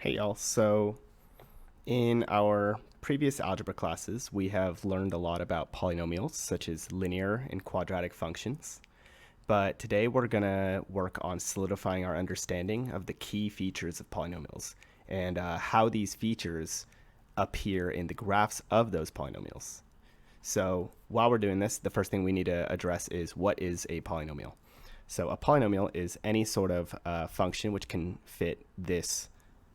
Hey y'all, so in our previous algebra classes, we have learned a lot about polynomials, such as linear and quadratic functions. But today we're going to work on solidifying our understanding of the key features of polynomials and how these features appear in the graphs of those polynomials. So while we're doing this, the first thing we need to address is what is a polynomial. So a polynomial is any sort of function which can fit this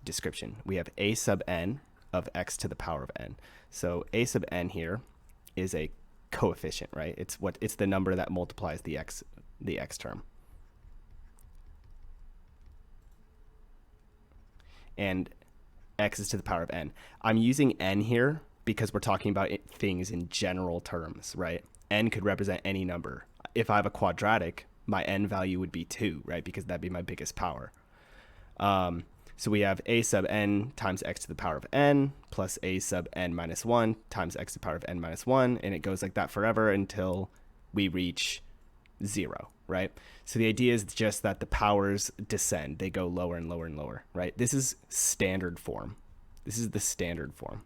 description. We have a sub n of x to the power of n. So a sub n here is a coefficient, right? It's the number that multiplies the x term. And x is to the power of n. I'm using n here because we're talking about things in general terms, right? N could represent any number. If I have a quadratic, my n value would be 2, right? Because that'd be my biggest power. So we have a sub n times x to the power of n plus a sub n minus 1 times x to the power of n minus 1. And it goes like that forever until we reach 0, right? So the idea is just that the powers descend. They go lower and lower and lower, right? This is standard form. This is the standard form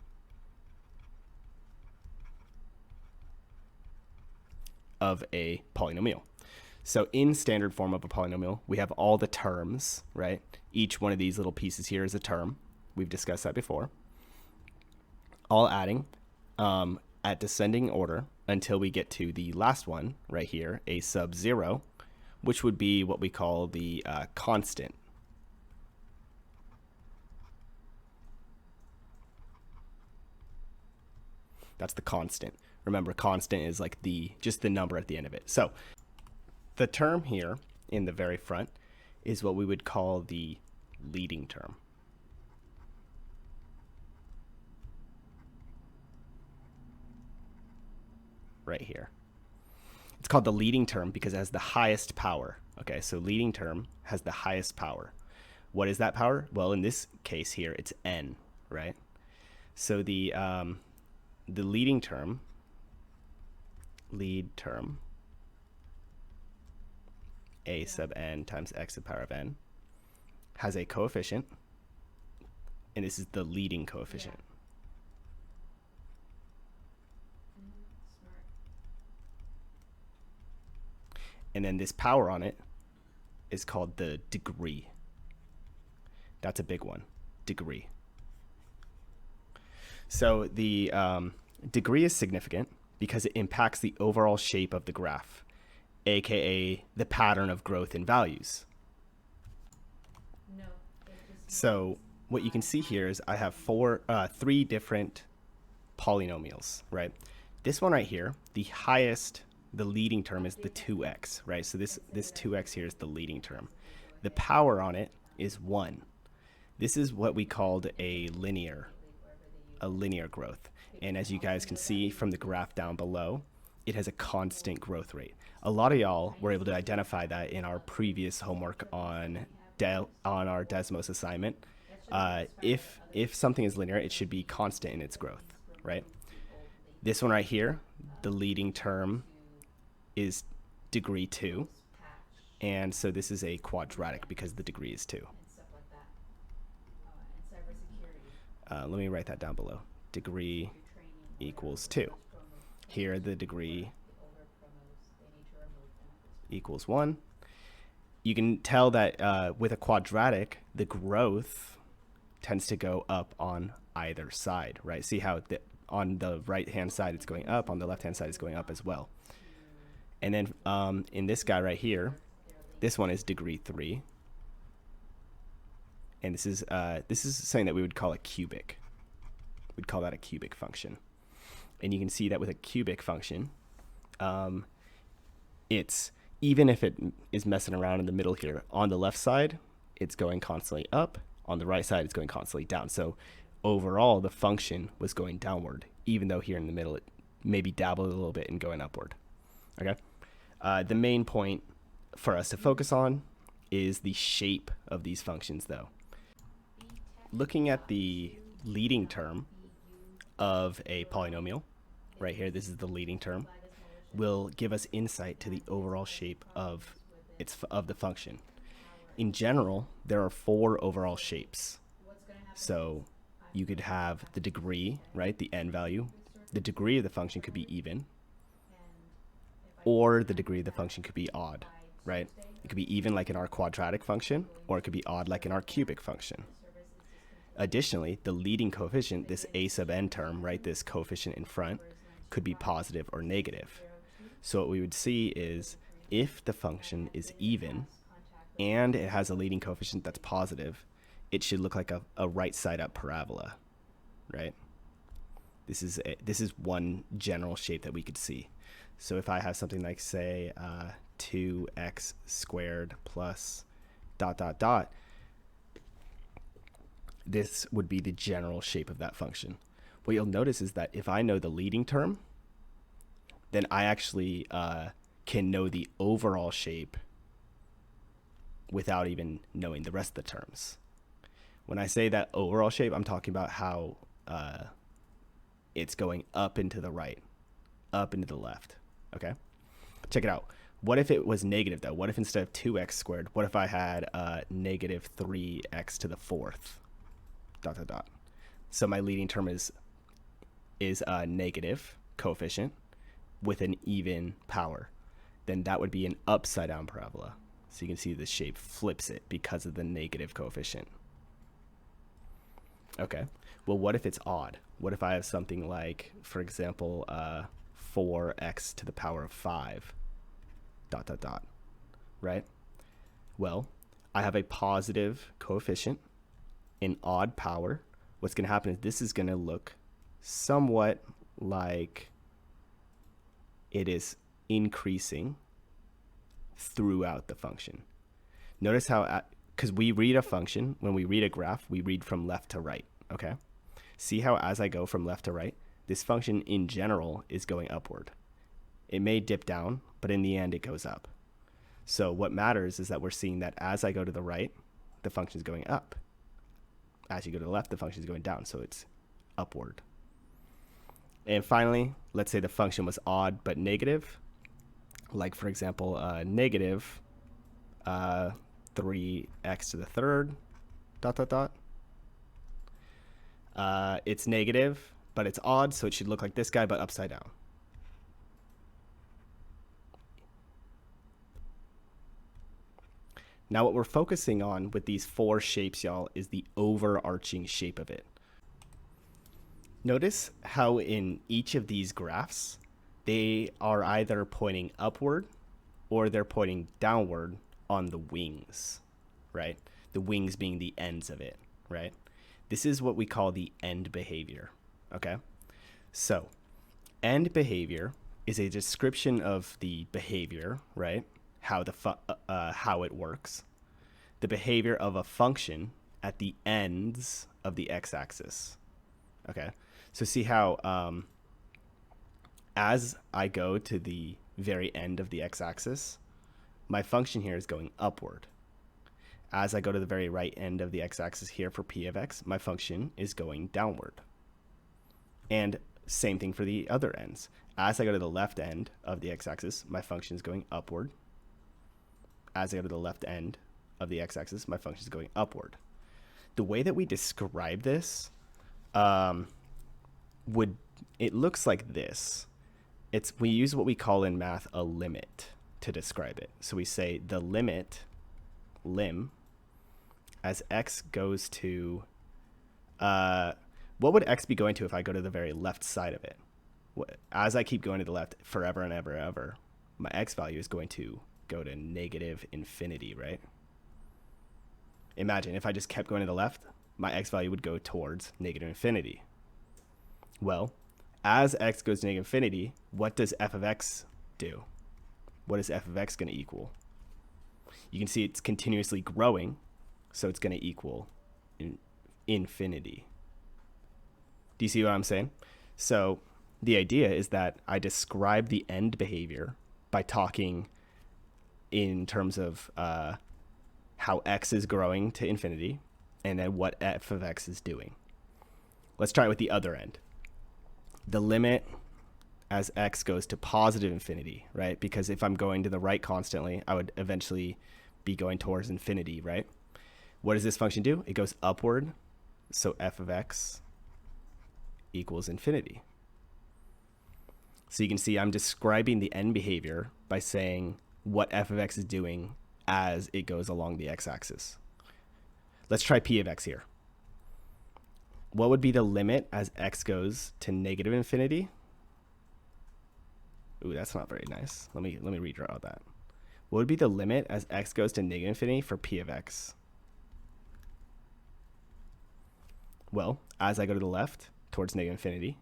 of a polynomial. So in standard form of a polynomial, we have all the terms, right? Each one of these little pieces here is a term. We've discussed that before. All adding at descending order until we get to the last one right here, a sub 0, which would be what we call the constant. That's the constant. Remember, constant is like just the number at the end of it. So the term here in the very front is what we would call the leading term. Right here. It's called the leading term because it has the highest power. Okay, so leading term has the highest power. What is that power? Well, in this case here, it's n, right? So the leading term, a sub n times x to the power of n, has a coefficient, and this is the leading coefficient. And then this power on it is called the degree. That's a big one, degree. So the degree is significant because it impacts the overall shape of the graph, aka the pattern of growth in values. So what you can see here is I have three different polynomials, right? This one right here, the leading term is the 2x, right? So this 2x here is the leading term. The power on it is 1. This is what we called a linear growth. And as you guys can see from the graph down below, it has a constant growth rate. A lot of y'all were able to identify that in our previous homework on our Desmos assignment. If something is linear, it should be constant in its growth, right? This one right here, the leading term is degree 2. And so this is a quadratic because the degree is 2. Let me write that down below. Degree equals 2. Here the degree equals 1. You can tell that with a quadratic, the growth tends to go up on either side, right? See how on the right-hand side it's going up, on the left-hand side it's going up as well. And then in this guy right here, this one is degree 3. And this is something that we would call a cubic. We'd call that a cubic function. And you can see that with a cubic function, it's even if it is messing around in the middle here, on the left side, it's going constantly up. On the right side, it's going constantly down. So overall, the function was going downward, even though here in the middle, it maybe dabbled a little bit and going upward. Okay. The main point for us to focus on is the shape of these functions, though. Looking at the leading term of a polynomial, right here, this is the leading term, will give us insight to the overall shape of the function. In general, there are 4 overall shapes. So you could have the degree, right, the n value. The degree of the function could be even, or the degree of the function could be odd, right? It could be even like in our quadratic function, or it could be odd like in our cubic function. Additionally, the leading coefficient, this a sub n term, right, this coefficient in front, could be positive or negative. So what we would see is if the function is even and it has a leading coefficient that's positive, it should look like a right side up parabola, right? This is one general shape that we could see. So if I have something like, say, 2x squared plus ... this would be the general shape of that function. What you'll notice is that if I know the leading term, then I actually can know the overall shape without even knowing the rest of the terms. When I say that overall shape, I'm talking about how it's going up and to the right, up and to the left. Okay, check it out. What if it was negative though? What if instead of 2x squared, what if I had negative 3x to the fourth ... So my leading term is a negative coefficient with an even power. Then that would be an upside down parabola. So you can see the shape flips it because of the negative coefficient. Okay, well, what if it's odd? What if I have something like, for example, 4x to the power of 5 ... right? Well, I have a positive coefficient, an odd power. What's going to happen is this is going to look somewhat like it is increasing throughout the function. Notice how, because we read a function, when we read a graph, we read from left to right, okay? See how as I go from left to right, this function in general is going upward. It may dip down, but in the end it goes up. So what matters is that we're seeing that as I go to the right, the function is going up. As you go to the left, the function is going down, so it's upward. And finally, let's say the function was odd but negative, like for example, negative 3x to the third ... It's negative, but it's odd, so it should look like this guy, but upside down. Now what we're focusing on with these four shapes, y'all, is the overarching shape of it. Notice how in each of these graphs, they are either pointing upward or they're pointing downward on the wings, right? The wings being the ends of it, right? This is what we call the end behavior, okay? So end behavior is a description of the behavior, right? How it works. The behavior of a function at the ends of the x-axis, okay? So see how as I go to the very end of the x-axis, my function here is going upward. As I go to the very right end of the x-axis here for p of x, my function is going downward. And same thing for the other ends. As I go to the left end of the x-axis, my function is going upward. As I go to the left end of the x-axis, my function is going upward. The way that we describe this, it looks like this. We use what we call in math a limit to describe it. So we say the limit, lim, as x goes to, what would x be going to if I go to the very left side of it? As I keep going to the left forever and ever and ever, my x value is going to go to negative infinity, right? Imagine if I just kept going to the left, my x value would go towards negative infinity. Well, as x goes to negative infinity, what does f of x do? What is f of x going to equal? You can see it's continuously growing, so it's going to equal infinity. Do you see what I'm saying? So the idea is that I describe the end behavior by talking in terms of how x is growing to infinity and then what f of x is doing. Let's try it with the other end. The limit as x goes to positive infinity, right? Because if I'm going to the right constantly, I would eventually be going towards infinity, right? What does this function do? It goes upward. So f of x equals infinity. So you can see I'm describing the end behavior by saying what f of x is doing as it goes along the x-axis. Let's try p of x here. What would be the limit as x goes to negative infinity? Ooh, that's not very nice. Let me redraw that. What would be the limit as x goes to negative infinity for p of x? Well, as I go to the left towards negative infinity,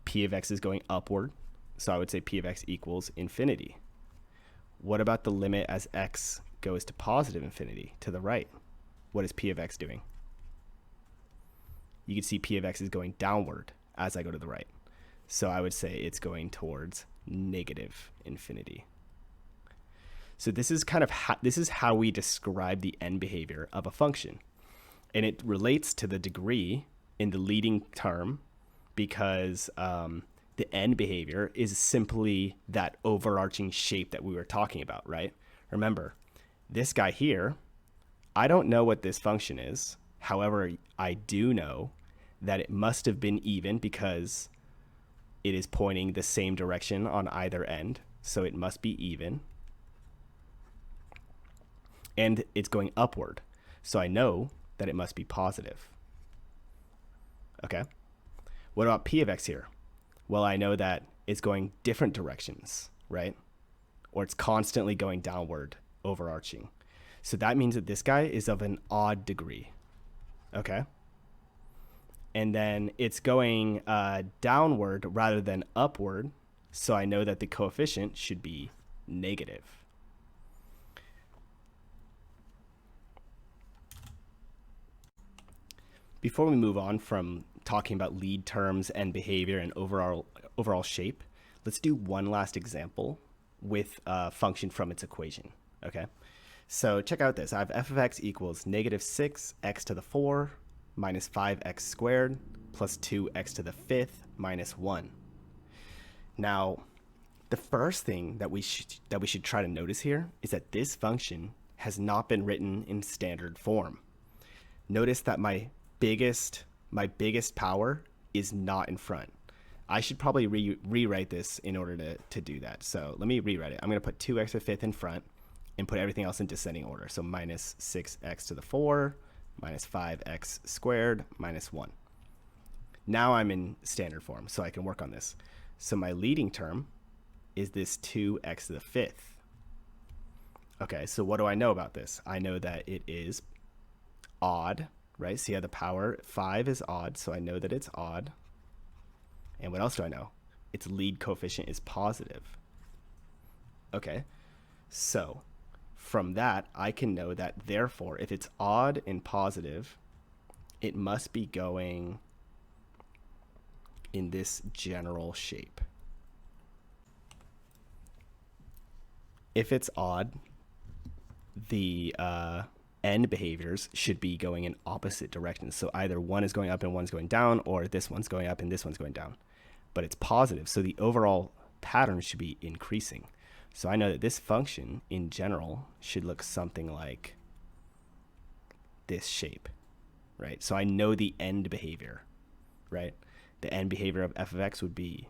p of x is going upward, so I would say p of x equals infinity. What about the limit as x goes to positive infinity, to the right? What is p of x doing? You can see p of x is going downward as I go to the right. So I would say it's going towards negative infinity. So this is kind of this is how we describe the end behavior of a function. And it relates to the degree in the leading term because the end behavior is simply that overarching shape that we were talking about, right? Remember, this guy here, I don't know what this function is. However, I do know that it must have been even because it is pointing the same direction on either end. So it must be even. And it's going upward. So I know that it must be positive. Okay. What about p of x here? Well, I know that it's going different directions, right? Or it's constantly going downward, overarching. So that means that this guy is of an odd degree. Okay. And then it's going downward rather than upward. So I know that the coefficient should be negative. Before we move on from talking about lead terms and behavior and overall shape, let's do one last example with a function from its equation. Okay. So check out this. I have f of x equals negative 6x to the 4 minus 5x squared plus 2x to the 5th minus 1. Now, the first thing that we should try to notice here is that this function has not been written in standard form. Notice that my biggest power is not in front. I should probably rewrite this in order to do that. So let me rewrite it. I'm going to put 2x to the 5th in front and put everything else in descending order. So minus 6x to the 4 minus 5x squared minus 1. Now I'm in standard form, so I can work on this. So my leading term is this 2x to the 5th. Okay, so what do I know about this? I know that it is odd, right? See how the power 5 is odd, so I know that it's odd. And what else do I know? Its lead coefficient is positive. Okay, so from that, I can know that therefore, if it's odd and positive, it must be going in this general shape. If it's odd, the end behaviors should be going in opposite directions. So either one is going up and one's going down, or this one's going up and this one's going down. But it's positive, so the overall pattern should be increasing. So I know that this function in general should look something like this shape, right? So I know the end behavior, right? The end behavior of f of x would be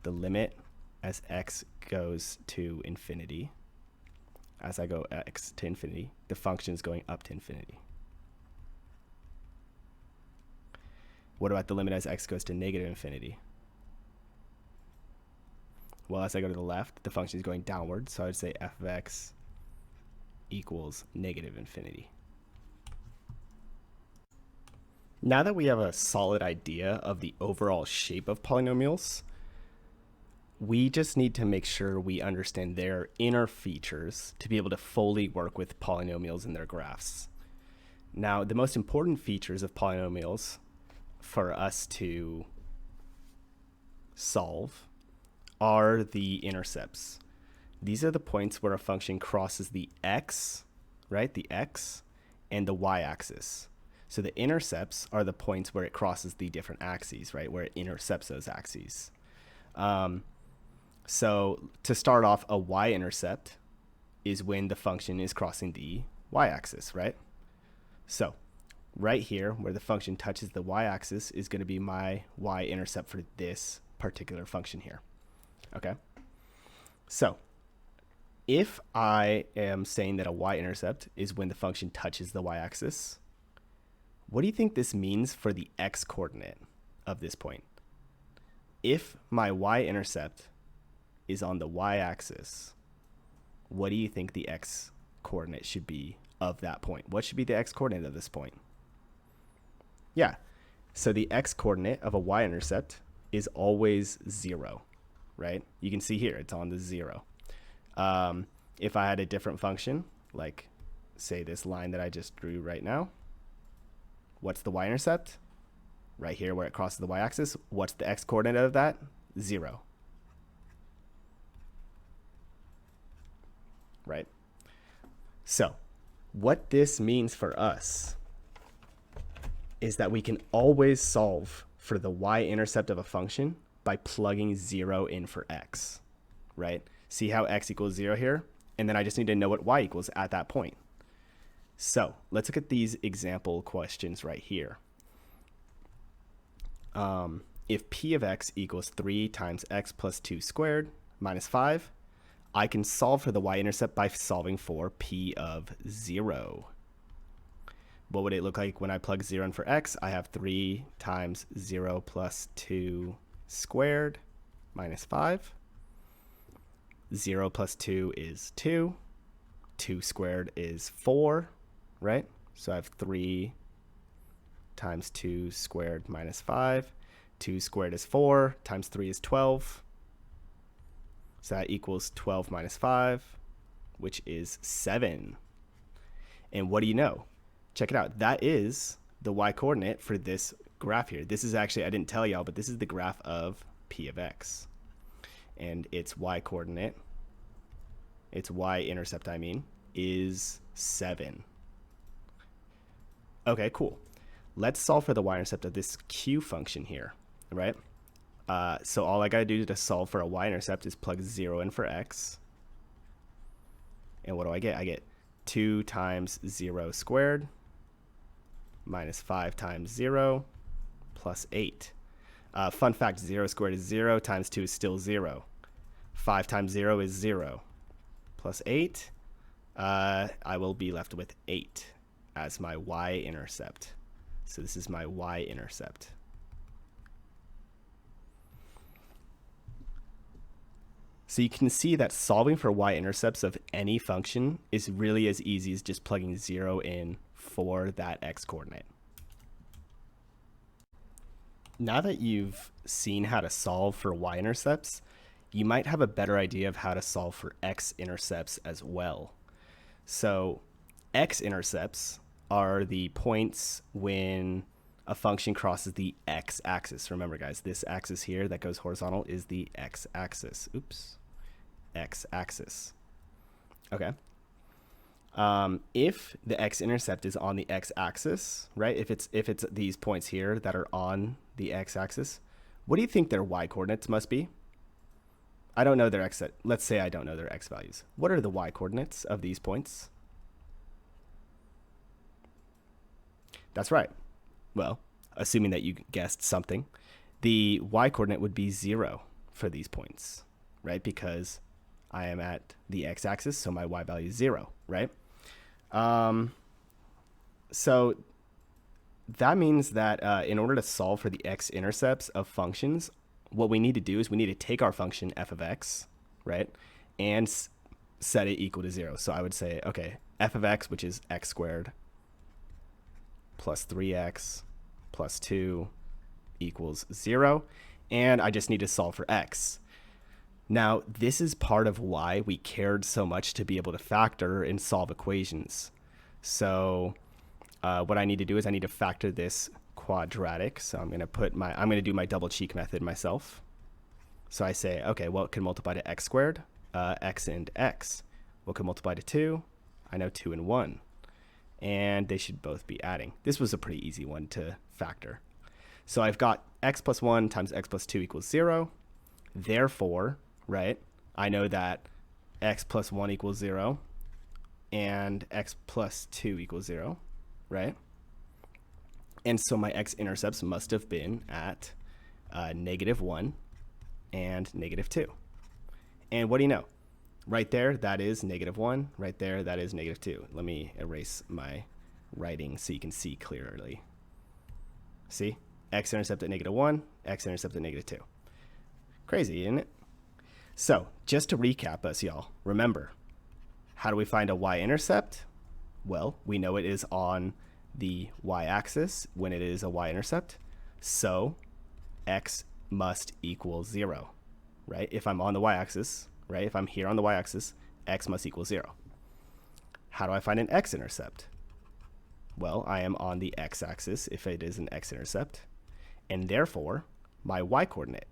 the limit as x goes to infinity. As I go x to infinity, the function is going up to infinity. What about the limit as x goes to negative infinity? Well, as I go to the left, the function is going downward, so I would say f of x equals negative infinity. Now that we have a solid idea of the overall shape of polynomials, we just need to make sure we understand their inner features to be able to fully work with polynomials and their graphs. Now, the most important features of polynomials for us to solve are the intercepts. These are the points where a function crosses the x, right, the x, and the y-axis. So the intercepts are the points where it crosses the different axes, right, where it intercepts those axes. So to start off, a y-intercept is when the function is crossing the y-axis, right? So right here where the function touches the y-axis is going to be my y-intercept for this particular function here. Okay, so if I am saying that a y-intercept is when the function touches the y-axis, what do you think this means for the x-coordinate of this point? If my y-intercept is on the y-axis, what do you think the x-coordinate should be of that point? What should be the x-coordinate of this point? Yeah, so the x-coordinate of a y-intercept is always 0, right? You can see here, it's on the 0. If I had a different function, like say this line that I just drew right now, what's the y-intercept? Right here where it crosses the y-axis. What's the x-coordinate of that? 0. Right? So what this means for us is that we can always solve for the y-intercept of a function by plugging 0 in for x, right? See how x equals 0 here? And then I just need to know what y equals at that point. So let's look at these example questions right here. If p of x equals 3 times x plus 2 squared minus 5, I can solve for the y-intercept by solving for p of 0. What would it look like when I plug 0 in for x? I have 3 times 0 plus 2 squared minus 5. 0 plus 2 is 2. 2 squared is 4, right? So I have 3 times 2 squared minus 5. 2 squared is 4, times 3 is 12. So that equals 12 minus 5, which is 7. And what do you know? Check it out. That is the y-coordinate for this graph here. This is actually, I didn't tell y'all, but this is the graph of p of x. And its y-coordinate, its y-intercept, I mean, is 7. Okay, cool. Let's solve for the y-intercept of this q function here, right? So all I got to do to solve for a y-intercept is plug 0 in for x. And what do I get? I get 2 times 0 squared minus 5 times 0 plus 8. Fun fact, 0 squared is 0 times 2 is still 0. 5 times 0 is 0 plus 8. I will be left with 8 as my y-intercept. So this is my y-intercept. So you can see that solving for y-intercepts of any function is really as easy as just plugging 0 in for that x-coordinate. Now that you've seen how to solve for y-intercepts, you might have a better idea of how to solve for x-intercepts as well. So x-intercepts are the points when a function crosses the x-axis. Remember, guys, this axis here that goes horizontal is the x-axis. Oops, x-axis. Okay. If the x-intercept is on the x-axis, right? If it's these points here that are on the x-axis, what do you think their y-coordinates must be? I don't know their x. Let's say I don't know their x values. What are the y-coordinates of these points? That's right. Well, assuming that you guessed something, the y-coordinate would be 0 for these points, right? Because I am at the x-axis, so my y value is 0, right? So that means that in order to solve for the x-intercepts of functions, what we need to do is we need to take our function f of x, right, and set it equal to 0. So I would say, okay, f of x, which is x squared plus 3x plus 2 equals 0. And I just need to solve for x. Now, this is part of why we cared so much to be able to factor and solve equations. So what I need to do is I need to factor this quadratic. So I'm going to do my double cheek method myself. So I say, okay, well, it can multiply to x squared, x and x. What can multiply to 2? I know 2 and 1. And they should both be adding. This was a pretty easy one to factor. So I've got x plus 1 times x plus 2 equals 0. Therefore, right, I know that x plus 1 equals 0 and x plus 2 equals 0, right? And so my x-intercepts must have been at -1 and -2. And what do you know? Right there, that is -1. Right there, that is -2. Let me erase my writing so you can see clearly. See? X-intercept at -1, x-intercept at -2. Crazy, isn't it? So, just to recap us, y'all, remember, how do we find a y-intercept? Well, we know it is on the y-axis when it is a y-intercept. So, x must equal 0, right? If I'm on the y-axis, right? If I'm here on the y-axis, x must equal 0. How do I find an x-intercept? Well, I am on the x-axis if it is an x-intercept, and therefore, my y-coordinate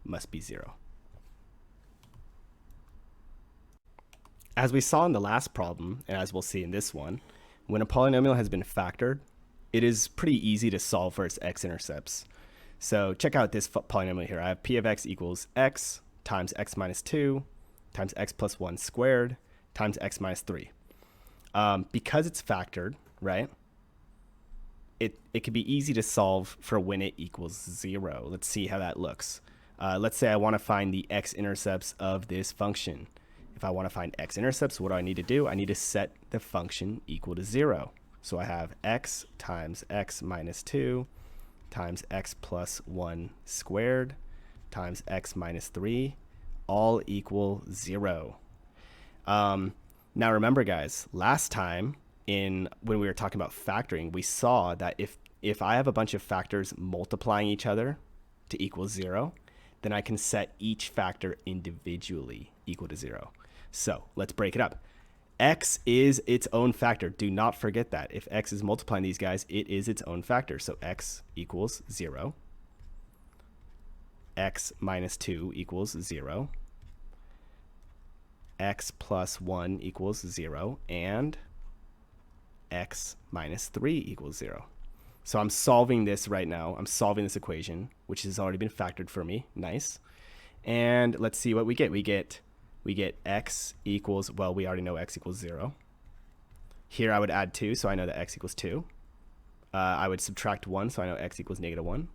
must be 0. As we saw in the last problem, and as we'll see in this one, when a polynomial has been factored, it is pretty easy to solve for its x-intercepts. So check out this polynomial here. I have p of x equals x times x minus 2 times x plus 1 squared times x minus 3. Because it's factored, right, it could be easy to solve for when it equals 0. Let's see how that looks. Let's say I want to find the x-intercepts of this function. If I want to find x-intercepts, what do I need to do? I need to set the function equal to 0. So I have x times x minus 2 times x plus 1 squared times x minus 3 all equal 0. Now remember, guys, last time when we were talking about factoring, we saw that if I have a bunch of factors multiplying each other to equal 0, then I can set each factor individually equal to 0. So let's break it up. X is its own factor. Do not forget that. If x is multiplying these guys, it is its own factor. So x equals 0. X minus 2 equals 0. X plus 1 equals 0. And x minus 3 equals 0. So I'm solving this right now. I'm solving this equation, which has already been factored for me. Nice. And let's see what we get. We get x equals, well, we already know x equals 0. Here I would add 2, so I know that x equals 2. I would subtract 1, so I know x equals -1.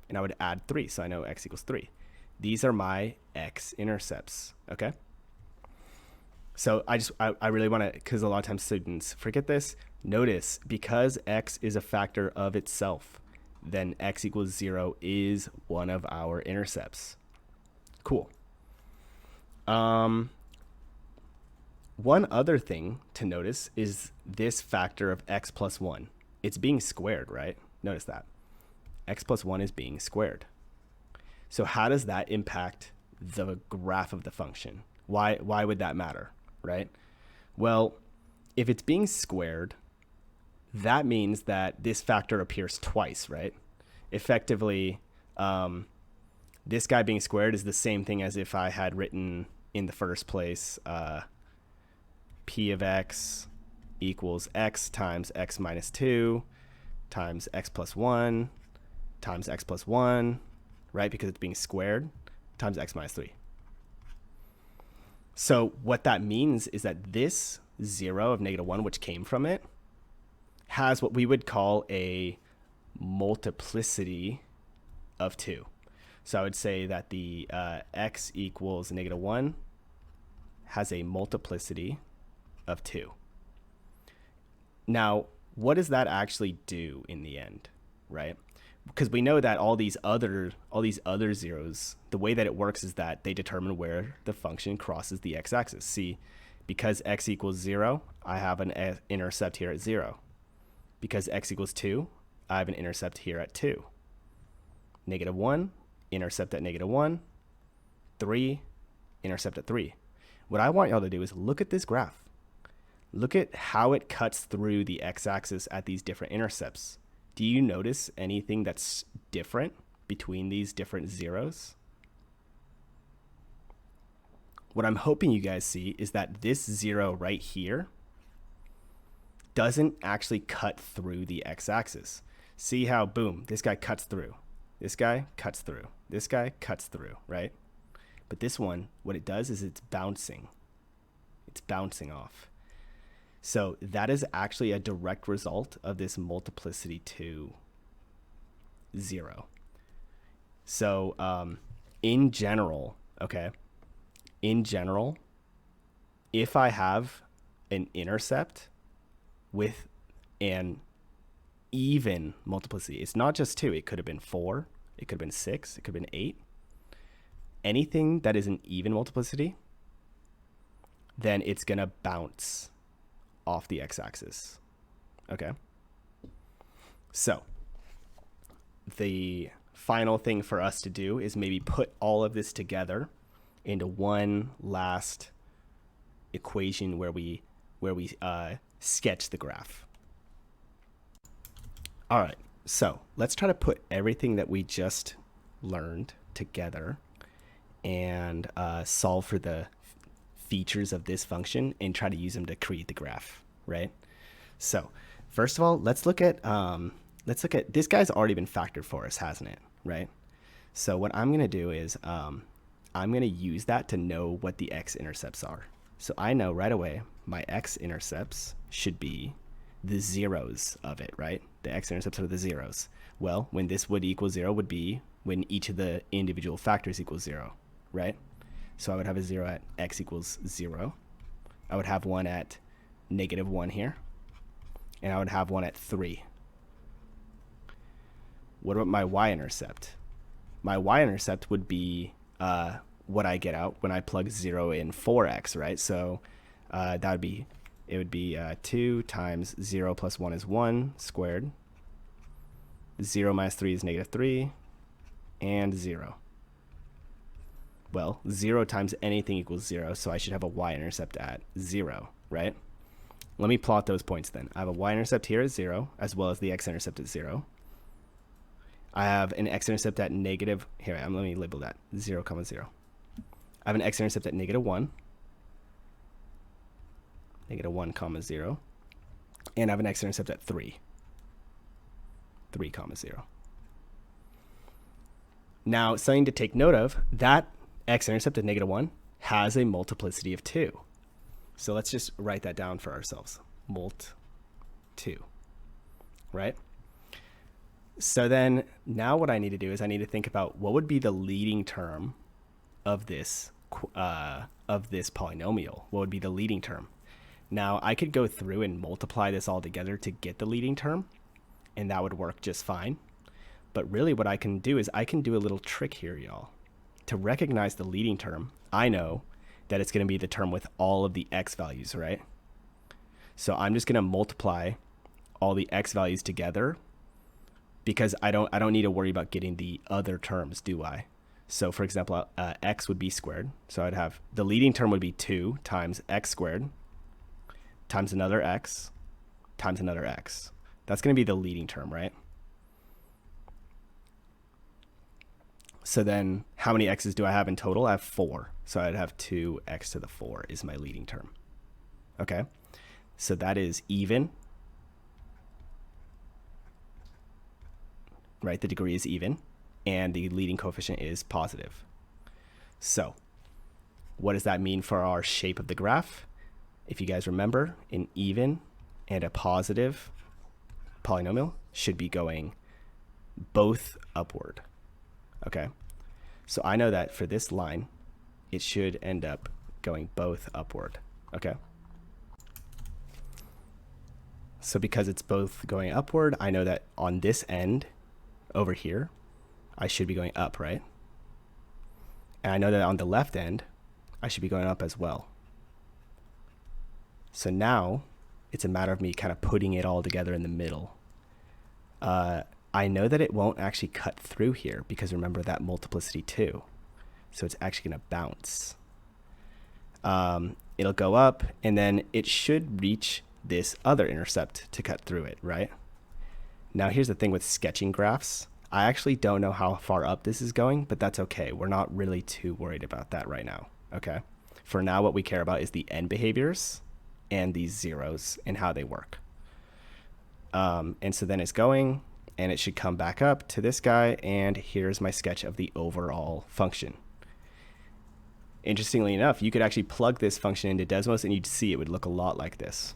And I would add 3, so I know x equals 3. These are my x-intercepts, okay? So I really want to, because a lot of times students forget this, notice because x is a factor of itself, then x equals 0 is one of our intercepts. Cool. One other thing to notice is this factor of x plus 1. It's being squared, right? Notice that. X plus 1 is being squared. So how does that impact the graph of the function? Why would that matter, right? Well, if it's being squared, that means that this factor appears twice, right? Effectively, this guy being squared is the same thing as if I had written in the first place p of x equals x times x minus 2 times x plus 1 times x plus 1, right? Because it's being squared times x minus 3. So what that means is that this 0 of -1, which came from it, has what we would call a multiplicity of 2. So I would say that the x equals -1 has a multiplicity of 2. Now, what does that actually do in the end, right? Because we know that all these other zeros, the way that it works is that they determine where the function crosses the x-axis. See, because x equals 0, I have an intercept here at 0. Because x equals 2, I have an intercept here at 2. -1, intercept at -1. 3, intercept at 3. What I want y'all to do is look at this graph. Look at how it cuts through the x-axis at these different intercepts. Do you notice anything that's different between these different zeros? What I'm hoping you guys see is that this 0 right here doesn't actually cut through the x-axis. See how, boom, this guy cuts through. This guy cuts through. This guy cuts through, right? But this one, what it does is it's bouncing. It's bouncing off. So that is actually a direct result of this multiplicity 2 0. So in general, okay, in general, if I have an intercept with an even multiplicity, it's not just 2. It could have been 4. It could have been 6. It could have been 8. Anything that is an even multiplicity, then it's going to bounce off the x-axis. Okay? So the final thing for us to do is maybe put all of this together into one last equation where we sketch the graph. All right, so let's try to put everything that we just learned together and solve for the features of this function and try to use them to create the graph, right? So first of all, let's look at this guy's already been factored for us, hasn't it? Right? So what I'm going to do is I'm going to use that to know what the x-intercepts are. So I know right away my x-intercepts should be the zeros of it, right? The x-intercepts are the zeros. Well, when this would equal 0 would be when each of the individual factors equals 0, right? So I would have a 0 at x equals 0. I would have one at -1 here. And I would have one at 3. What about my y-intercept? My y-intercept would be what I get out when I plug 0 in 4x, right? So that would be, it would be 2 times 0 plus 1 is 1 squared. 0 minus 3 is -3, and 0. Well, 0 times anything equals 0, so I should have a y-intercept at 0, right? Let me plot those points then. I have a y-intercept here at 0, as well as the x-intercept at 0. I have an x-intercept at negative, here, let me label that, 0, 0. I have an x-intercept at -1, -1, 0. And I have an x-intercept at 3, 3, 0. Now, something to take note of, that x-intercept at -1 has a multiplicity of 2. So let's just write that down for ourselves. Mult 2, right? So then now what I need to do is I need to think about what would be the leading term of this polynomial. What would be the leading term? Now I could go through and multiply this all together to get the leading term, and that would work just fine. But really what I can do is I can do a little trick here, y'all. To recognize the leading term, I know that it's going to be the term with all of the x values, right? So I'm just going to multiply all the x values together because I don't need to worry about getting the other terms, do I? So for example, x would be squared. So I'd have the leading term would be 2 times x squared times another x times another x. That's going to be the leading term, right? So then how many x's do I have in total? I have 4. So I'd have 2x to the 4 is my leading term. Okay, so that is even, right? The degree is even, and the leading coefficient is positive. So what does that mean for our shape of the graph? If you guys remember, an even and a positive polynomial should be going both upward. Okay, so I know that for this line, it should end up going both upward. Okay, so because it's both going upward, I know that on this end over here, I should be going up, right? And I know that on the left end, I should be going up as well. So now it's a matter of me kind of putting it all together in the middle. I know that it won't actually cut through here because remember that multiplicity 2. So it's actually going to bounce. It'll go up and then it should reach this other intercept to cut through it, right? Now here's the thing with sketching graphs. I actually don't know how far up this is going, but that's okay. We're not really too worried about that right now, okay? For now, what we care about is the end behaviors and these zeros and how they work. And so then it's going, and it should come back up to this guy, and here's my sketch of the overall function. Interestingly enough, you could actually plug this function into Desmos and you'd see it would look a lot like this.